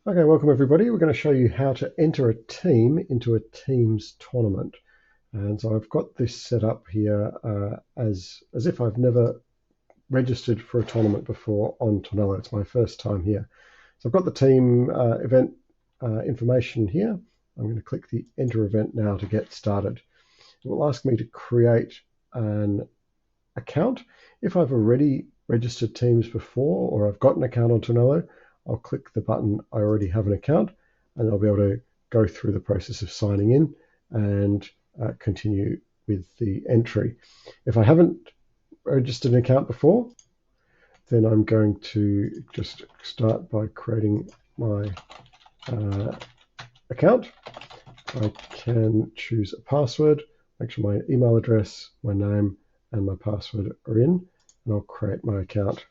Okay, welcome everybody. We're going to show you how to enter a team into a Teams tournament. And so I've got this set up here as if I've never registered for a tournament before on Tornelo. It's my first time here. So I've got the team event information here. I'm going to click the Enter Event now to get started. It will ask me to create an account. If I've already registered teams before or I've got an account on Tornelo, I'll click the button I already have an account, and I'll be able to go through the process of signing in and continue with the entry. If I haven't registered an account before, then I'm going to just start by creating my account. I can choose a password, make sure my email address, my name, and my password are in, and I'll create my account.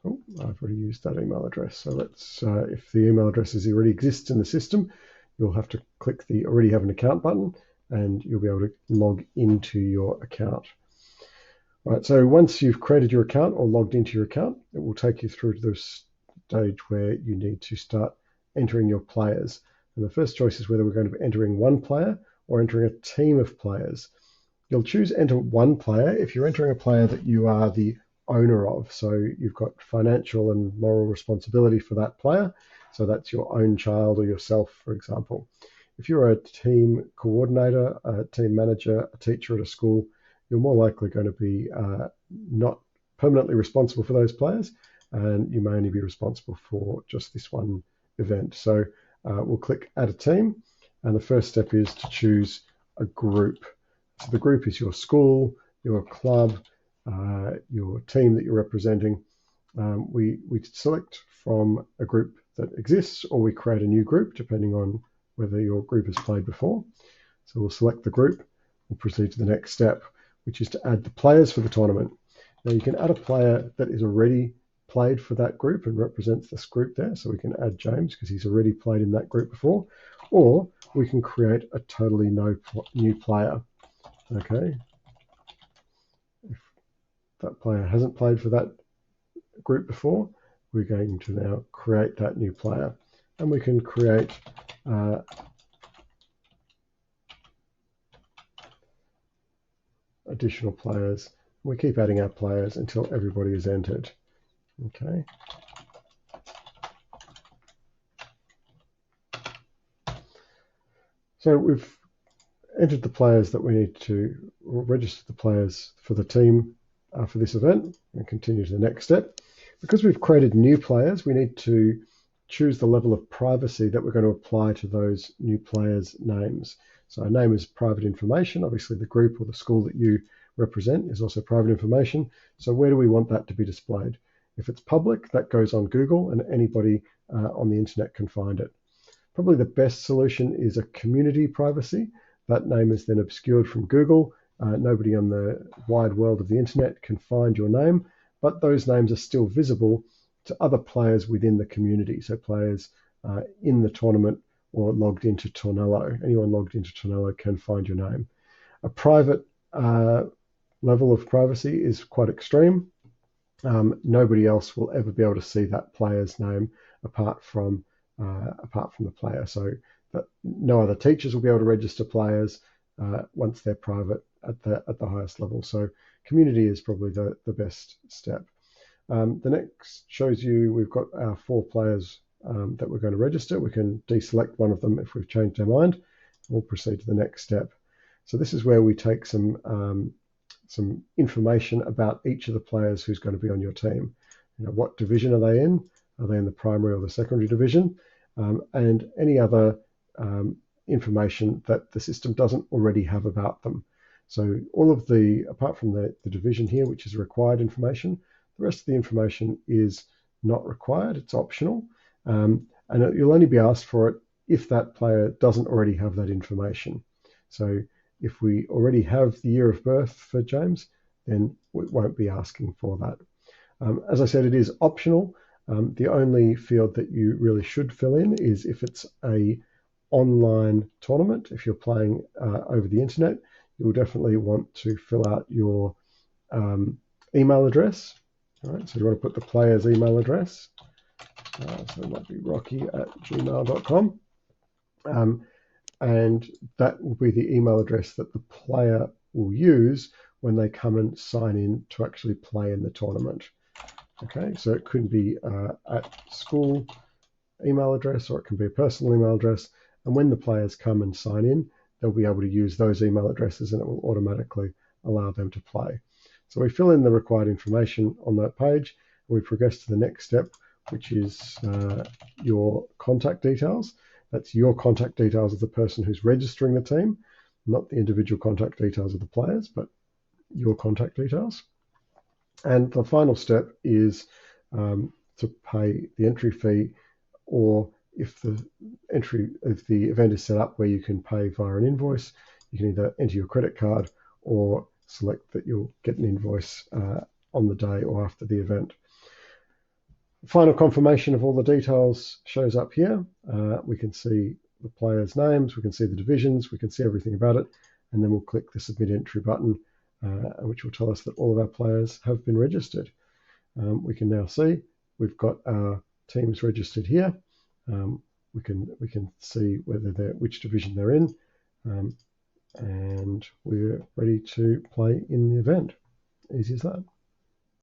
Oh, I've already used that email address. So let's, if the email addresses already exist in the system, you'll have to click the already have an account button and you'll be able to log into your account. All right, so once you've created your account or logged into your account, it will take you through to the stage where you need to start entering your players. And the first choice is whether we're going to be entering one player or entering a team of players. You'll choose enter one player if you're entering a player that you are the owner of. So you've got financial and moral responsibility for that player. So that's your own child or yourself, for example. If you're a team coordinator, a team manager, a teacher at a school, you're more likely going to be not permanently responsible for those players, and you may only be responsible for just this one event. So we'll click Add a Team, and the first step is to choose a group. So the group is your school, your club, your team that you're representing. We select from a group that exists, or we create a new group depending on whether your group has played before. So we'll select the group. We'll proceed to the next step, which is to add the players for the tournament. Now you can add a player that is already played for that group and represents this group there. So we can add James because he's already played in that group before, or we can create a totally new player. Okay. If that player hasn't played for that group before, we're going to now create that new player, and we can create additional players. We keep adding our players until everybody is entered. Okay. So we've entered the players that we need to, or registered the players for the team for this event, and continue to the next step. Because we've created new players, we need to choose the level of privacy that we're going to apply to those new players' names. So our name is private information. Obviously the group or the school that you represent is also private information. So where do we want that to be displayed? If it's public, that goes on Google and anybody on the internet can find it. Probably the best solution is a community privacy. That name is then obscured from Google. Nobody on the wide world of the internet can find your name, but those names are still visible to other players within the community. So players in the tournament or logged into Tornelo. Anyone logged into Tornelo can find your name. A private level of privacy is quite extreme. Nobody else will ever be able to see that player's name apart from the player. So that no other teachers will be able to register players once they're private at the highest level. So community is probably the best step. The next shows you we've got our 4 players that we're going to register. We can deselect one of them if we've changed our mind. We'll proceed to the next step. So this is where we take some information about each of the players who's going to be on your team. You know, what division are they in? Are they in the primary or the secondary division? And any other information that the system doesn't already have about them. So all of the, apart from the division here, which is required information, the rest of the information is not required, it's optional. And you'll only be asked for it if that player doesn't already have that information. So if we already have the year of birth for James, then we won't be asking for that. As I said, it is optional. The only field that you really should fill in is if it's a online tournament. If you're playing over the internet, you'll definitely want to fill out your email address. All right, so you want to put the player's email address So it might be rocky@gmail.com. And that will be the email address that the player will use when they come and sign in to actually play in the tournament. Okay, so it could be at school email address, or it can be a personal email address. And when the players come and sign in, they'll be able to use those email addresses and it will automatically allow them to play. So we fill in the required information on that page and we progress to the next step, which is your contact details. That's your contact details of the person who's registering the team, not the individual contact details of the players, but your contact details. And the final step is to pay the entry fee, or if the event is set up where you can pay via an invoice, you can either enter your credit card or select that you'll get an invoice on the day or after the event. Final confirmation of all the details shows up here. We can see the players' names, we can see the divisions, we can see everything about it, and then we'll click the Submit Entry button, which will tell us that all of our players have been registered. We can now see we've got our teams registered here. We can see which division they're in, and we're ready to play in the event. Easy as that.